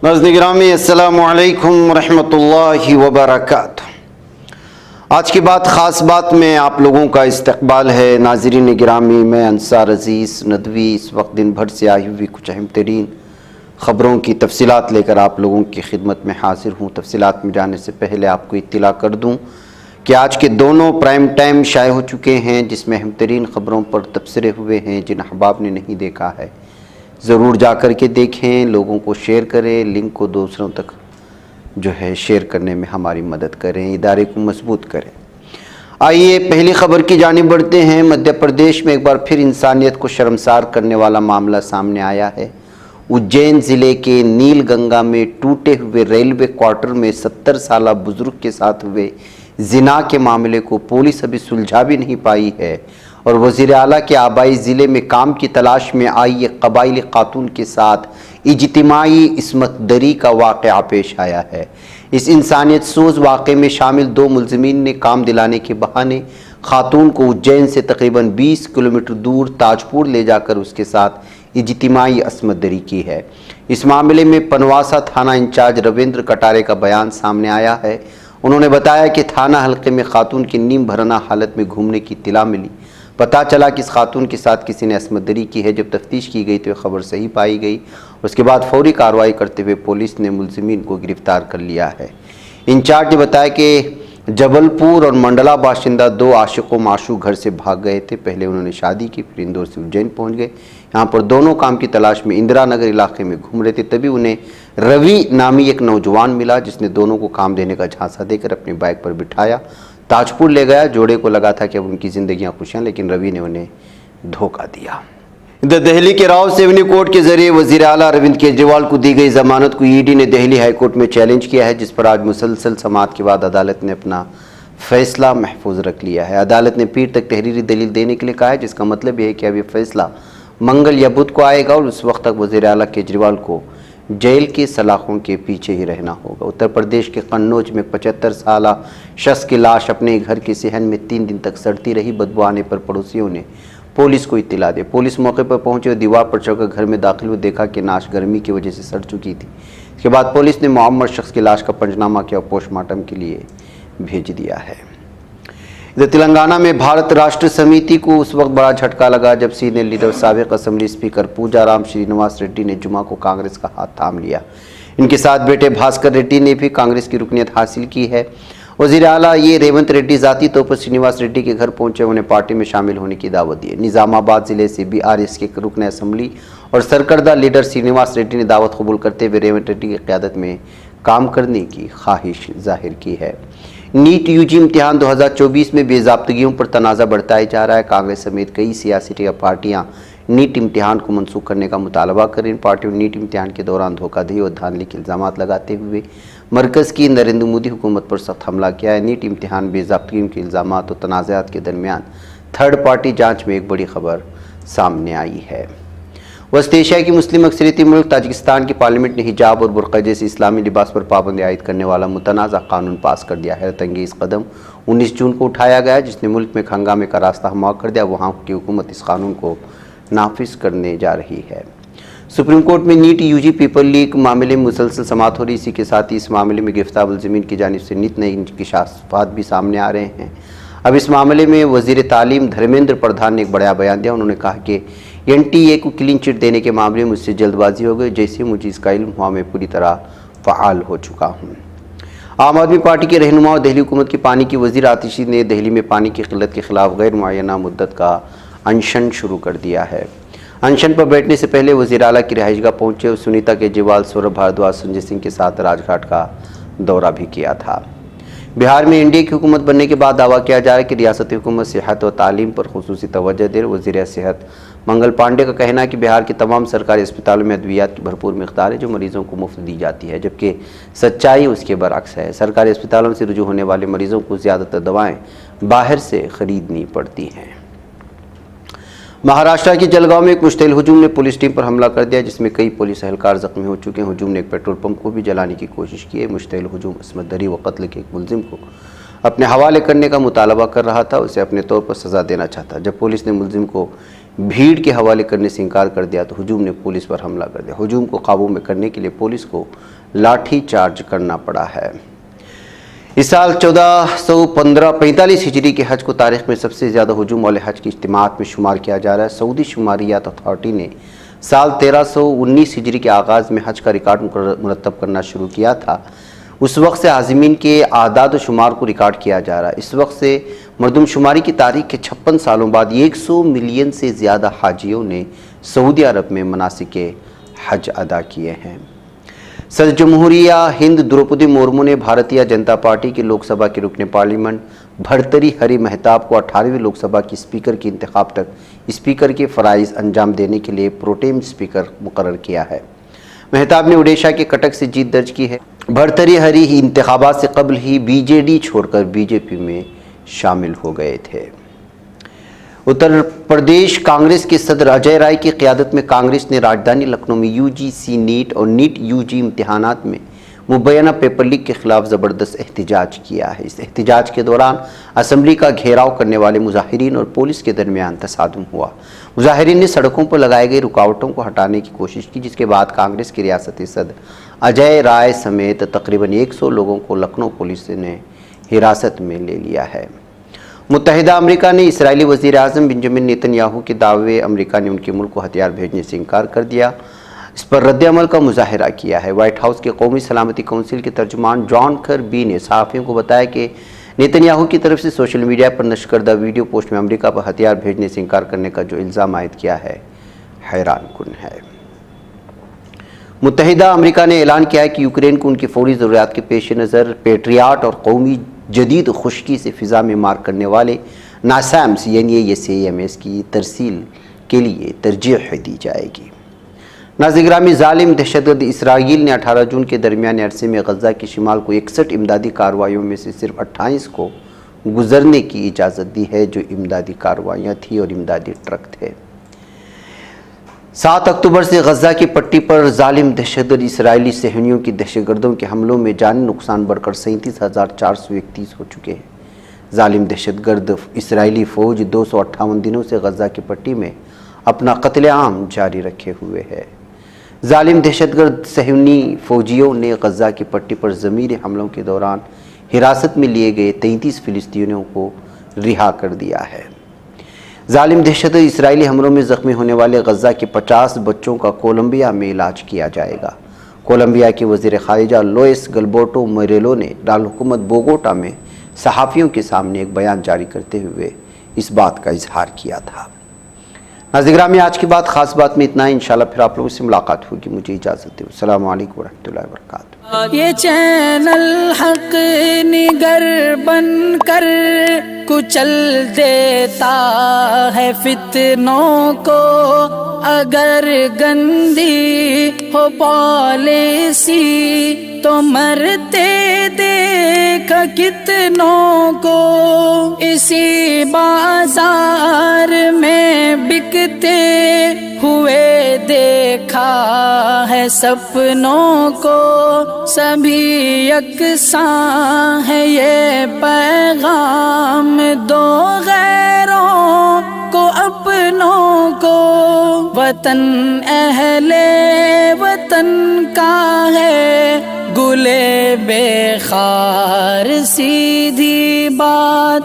ناظرین گرامی السلام علیکم ورحمۃ اللہ وبرکاتہ۔ آج کی بات خاص بات میں آپ لوگوں کا استقبال ہے۔ ناظرین گرامی، میں انصار عزیز ندوی اس وقت دن بھر سے آئی ہوئی کچھ اہم ترین خبروں کی تفصیلات لے کر آپ لوگوں کی خدمت میں حاضر ہوں۔ تفصیلات میں جانے سے پہلے آپ کو اطلاع کر دوں کہ آج کے دونوں پرائم ٹائم شائع ہو چکے ہیں، جس میں اہم ترین خبروں پر تبصرے ہوئے ہیں۔ جن احباب نے نہیں دیکھا ہے ضرور جا کر کے دیکھیں، لوگوں کو شیئر کریں، لنک کو دوسروں تک شیئر کرنے میں ہماری مدد کریں، ادارے کو مضبوط کریں۔ آئیے پہلی خبر کی جانب بڑھتے ہیں۔ مدھیہ پردیش میں ایک بار پھر انسانیت کو شرمسار کرنے والا معاملہ سامنے آیا ہے۔ اجین ضلع کے نیل گنگا میں ٹوٹے ہوئے ریلوے کوارٹر میں 70 سالہ بزرگ کے ساتھ ہوئے زنا کے معاملے کو پولیس ابھی سلجھا بھی نہیں پائی ہے، اور وزیر اعلیٰ کے آبائی ضلع میں کام کی تلاش میں آئی ایک قبائلی خاتون کے ساتھ اجتماعی عصمت دری کا واقعہ پیش آیا ہے۔ اس انسانیت سوز واقعے میں شامل 2 ملزمین نے کام دلانے کے بہانے خاتون کو اجین سے تقریباً 20 کلومیٹر دور تاج پور لے جا کر اس کے ساتھ اجتماعی عصمت دری کی ہے۔ اس معاملے میں پنواسا تھانہ انچارج رویندر کٹارے کا بیان سامنے آیا ہے۔ انہوں نے بتایا کہ تھانہ حلقے میں خاتون کی نیم بھرنا حالت میں گھومنے کی اطلاع ملی۔ پتہ چلا کہ اس خاتون کے ساتھ کسی نے عصمت دری کی ہے۔ جب تفتیش کی گئی تو یہ خبر صحیح پائی گئی۔ اس کے بعد فوری کارروائی کرتے ہوئے پولیس نے ملزمین کو گرفتار کر لیا ہے۔ انچارج نے بتایا کہ جبل پور اور منڈلا باشندہ 2 عاشق و معشوق گھر سے بھاگ گئے تھے۔ پہلے انہوں نے شادی کی، پھر اندور سے اجین پہنچ گئے۔ یہاں پر دونوں کام کی تلاش میں اندرا نگر علاقے میں گھوم رہے تھے، تبھی انہیں روی نامی ایک نوجوان ملا، جس نے دونوں کو کام دینے کا جھانسا دے کر اپنی بائک پر بٹھایا، تاج پور لے گیا۔ جوڑے کو لگا تھا کہ اب ان کی زندگیاں خوشیاں، لیکن روی نے انہیں دھوکہ دیا۔ دہلی کے راؤ ایونیو کورٹ کے ذریعے وزیر اعلیٰ اروند کیجریوال کو دی گئی ضمانت کو ای ڈی نے دہلی ہائی کورٹ میں چیلنج کیا ہے، جس پر آج مسلسل سماعت کے بعد عدالت نے اپنا فیصلہ محفوظ رکھ لیا ہے۔ عدالت نے پیر تک تحریری دلیل دینے کے لیے کہا ہے، جس کا مطلب یہ ہے کہ اب یہ فیصلہ منگل یا بدھ کو آئے گا، اور اس وقت تک وزیر اعلیٰ کیجریوال کو جیل کی سلاخوں کے پیچھے ہی رہنا ہوگا۔ اتر پردیش کے قنوج میں 75 سالہ شخص کی لاش اپنے گھر کے صحن میں 3 دن تک سڑتی رہی۔ بدبو آنے پر پڑوسیوں نے پولیس کو اطلاع دی۔ پولیس موقع پر پہنچے اور دیوار پر چڑھ کر گھر میں داخل ہوئے، دیکھا کہ لاش گرمی کی وجہ سے سڑ چکی تھی۔ اس کے بعد پولیس نے معمر شخص کی لاش کا پنجنامہ کیا اور پوسٹ مارٹم کے لیے بھیج دیا ہے۔ ادھر تلنگانہ میں بھارت راشٹر سمیتی کو اس وقت بڑا جھٹکا لگا جب سینئر لیڈر سابق اسمبلی اسپیکر پوجا رام شرینواس ریڈی نے جمعہ کو کانگریس کا ہاتھ تھام لیا۔ ان کے ساتھ بیٹے بھاسکر ریڈی نے بھی کانگریس کی رکنیت حاصل کی ہے۔ وزیر اعلیٰ ریونت ریڈی ذاتی طور پر شرینواس ریڈی کے گھر پہنچے، انہیں پارٹی میں شامل ہونے کی دعوت دی۔ نظام آباد ضلع سے BRS کے رکن اسمبلی اور سرکردہ لیڈر شرینواس ریڈی نے دعوت قبول کرتے ہوئے ریونت ریڈی کی قیادت میں کام کرنے کی خواہش ظاہر کی ہے۔ نیٹ UG امتحان 2024 میں بے ضابطگیوں پر تنازع بڑھتا ہی جا رہا ہے۔ کانگریس سمیت کئی سیاسی پارٹیاں نیٹ امتحان کو منسوخ کرنے کا مطالبہ کر رہی ہیں۔ پارٹیوں نے نیٹ امتحان کے دوران دھوکہ دہی اور دھاندلی کے الزامات لگاتے ہوئے مرکز کی نریندر مودی حکومت پر سخت حملہ کیا ہے۔ نیٹ امتحان بے ضابطگیوں کے الزامات اور تنازعات کے درمیان تھرڈ پارٹی جانچ میں ایک بڑی خبر سامنے آئی ہے۔ وسط ایشیا کی مسلم اکثریتی ملک تاجکستان کی پارلیمنٹ نے حجاب اور برقع جیسے اسلامی لباس پر پابندی عائد کرنے والا متنازع قانون پاس کر دیا ہے۔ حیرت انگیز قدم 19 جون کو اٹھایا گیا، جس نے ملک میں ہنگامے کا راستہ ہموار کر دیا۔ وہاں کی حکومت اس قانون کو نافذ کرنے جا رہی ہے۔ سپریم کورٹ میں نیٹ UG پیپر لیک معاملے میں مسلسل سماعت ہو رہی، اسی کے ساتھ ہی اس معاملے میں گرفتار ملزمین کی جانب سے نت نئے انکشافات بھی سامنے آ رہے ہیں۔ اب اس معاملے میں وزیر تعلیم دھرمیندر پردھان نے ایک بڑا بیان دیا۔ انہوں نے کہا کہ NTA کو کلین چٹ دینے کے معاملے میں مجھ سے جلد بازی ہو گئی، جیسے مجھے اس کا علم ہوا میں پوری طرح فعال ہو چکا ہوں۔ عام آدمی پارٹی کے رہنما اور دہلی حکومت کی پانی کی وزیر آتشی نے دہلی میں پانی کی قلت کے خلاف غیر معینہ مدت کا انشن شروع کر دیا ہے۔ انشن پر بیٹھنے سے پہلے وزیر اعلیٰ کی رہائش گاہ پہنچے اور سنیتا کیجریوال، سوربھ بھاردواج، سنجے سنگھ کے ساتھ راج گھاٹ کا دورہ بھی کیا تھا۔ بہار میں NDA کی حکومت بننے کے بعد دعویٰ کیا جا رہا ہے کہ ریاستی حکومت صحت و تعلیم پر خصوصی توجہ دے رہی۔ وزیر صحت منگل پانڈے کا کہنا ہے کہ بہار کے تمام سرکاری اسپتالوں میں ادویات کی بھرپور مقدار ہے جو مریضوں کو مفت دی جاتی ہے، جبکہ سچائی اس کے برعکس ہے۔ سرکاری اسپتالوں سے رجوع ہونے والے مریضوں کو زیادہ تر دوائیں باہر سے خریدنی پڑتی ہیں۔ مہاراشٹر کے جلگاؤں میں ایک مشتعل ہجوم نے پولیس ٹیم پر حملہ کر دیا، جس میں کئی پولیس اہلکار زخمی ہو چکے ہیں۔ ہجوم نے ایک پیٹرول پمپ کو بھی جلانے کی کوشش کی ہے۔ مشتعل ہجوم عصمت دری و قتل کے ایک ملزم کو اپنے حوالے کرنے کا مطالبہ کر رہا تھا، اسے اپنے طور پر سزا دینا چاہتا۔ جب پولیس نے ملزم کو بھیڑ کے حوالے کرنے سے انکار کر دیا تو ہجوم نے پولیس پر حملہ کر دیا۔ ہجوم کو قابو میں کرنے کے لیے پولیس کو لاٹھی چارج کرنا پڑا ہے۔ اس سال 1445 ہجری کے حج کو تاریخ میں سب سے زیادہ ہجوم والے حج کی اجتماعات میں شمار کیا جا رہا ہے۔ سعودی شماریات اتھارٹی نے سال 1319 ہجری کے آغاز میں حج کا ریکارڈ مرتب کرنا شروع کیا تھا۔ اس وقت سے عازمین کے اعداد و شمار کو ریکارڈ کیا جا رہا ہے۔ اس وقت سے مردم شماری کی تاریخ کے 56 سالوں بعد 100 ملین سے زیادہ حاجیوں نے سعودی عرب میں مناسک حج ادا کیے ہیں۔ صدر جمہوریہ ہند دروپدی مرمو نے بھارتیہ جنتا پارٹی کے لوک سبھا کے رکن پارلیمنٹ بھرتری ہری مہتاب کو 18ویں لوک سبھا کی اسپیکر کے انتخاب تک اسپیکر کے فرائض انجام دینے کے لیے پروٹیم اسپیکر مقرر کیا ہے۔ مہتاب نے اڈیشہ کے کٹک سے جیت درج کی ہے۔ بھرتری ہری ہی انتخابات سے قبل ہی بی جے ڈی چھوڑ کر بی جے پی میں شامل ہو گئے تھے۔ اتر پردیش کانگریس کے صدر اجے رائے کی قیادت میں کانگریس نے راجدھانی لکھنؤ میں یو جی سی نیٹ اور نیٹ یو جی امتحانات میں مبینہ پیپر لیک کے خلاف زبردست احتجاج کیا ہے۔ اس احتجاج کے دوران اسمبلی کا گھیراؤ کرنے والے مظاہرین اور پولیس کے درمیان تصادم ہوا۔ مظاہرین نے سڑکوں پر لگائے گئے رکاوٹوں کو ہٹانے کی کوشش کی، جس کے بعد کانگریس کے ریاستی صدر اجے رائے سمیت تقریباً 100 لوگوں کو لکھنؤ پولیس نے حراست میں لے لیا ہے۔ متحدہ امریکہ نے اسرائیلی وزیر اعظم بنجامن نیتن یاہو کے دعوے امریکہ نے ان کے ملک کو ہتھیار بھیجنے سے انکار کر دیا، اس پر رد عمل کا مظاہرہ کیا ہے۔ وائٹ ہاؤس کے قومی سلامتی کونسل کے ترجمان جان کربی نے صحافیوں کو بتایا کہ نیتن یاہو کی طرف سے سوشل میڈیا پر نشر کردہ ویڈیو پوسٹ میں امریکہ پر ہتھیار بھیجنے سے انکار کرنے کا جو الزام عائد کیا ہے حیران کن ہے۔ متحدہ امریکہ نے اعلان کیا ہے کہ یوکرین کو ان کی فوری ضروریات کے پیش نظر پیٹریاٹ اور قومی جدید خشکی سے فضا میں مار کرنے والے ناسامس NASAMS کی ترسیل کے لیے ترجیح دی جائے گی۔ ناظرین گرامی، ظالم دہشت گرد اسرائیل نے 18 جون کے درمیان عرصے میں غزہ کے شمال کو 61 امدادی کارروائیوں میں سے صرف 28 کو گزرنے کی اجازت دی ہے، جو امدادی کارروائیاں تھیں اور امدادی ٹرک تھے۔ 7 اکتوبر سے غزہ کی پٹی پر ظالم دہشت گرد اسرائیلی صہیونیوں کی دہشت گردوں کے حملوں میں جانی نقصان بڑھ کر 37,431 ہو چکے ہیں۔ ظالم دہشت گرد اسرائیلی فوج 258 دنوں سے غزہ کی پٹی میں اپنا قتل عام جاری رکھے ہوئے ہے۔ ظالم دہشت گرد صہیونی فوجیوں نے غزہ کی پٹی پر ضمیری حملوں کے دوران حراست میں لیے گئے 33 فلسطینیوں کو رہا کر دیا ہے۔ ظالم دہشت گرد اسرائیلی حملوں میں زخمی ہونے والے غزہ کے 50 بچوں کا کولمبیا میں علاج کیا جائے گا۔ کولمبیا کے وزیر خارجہ لوئس گلبرٹو موریلو نے دارالحکومت بوگوٹا میں صحافیوں کے سامنے ایک بیان جاری کرتے ہوئے اس بات کا اظہار کیا تھا۔ ناظرین گرامی، آج کی بات خاص بات میں اتنا ہے۔ انشاءاللہ پھر آپ لوگوں سے ملاقات ہوگی۔ مجھے اجازت دیں۔ السلام علیکم ورحمۃ اللہ وبرکاتہ۔ یہ چینل حق نگر بن کر کچل دیتا ہے فتنوں کو، اگر گندی ہو پالیسی تو مرتے دیکھ کتنوں کو، اسی بازار میں بکتے ہوئے دیکھا ہے سپنوں کو، سبھی یکساں ہے یہ پیغام دو غیروں کو اپنوں کو، وطن اہل وطن کا ہے گلے بے خار، سیدھی بات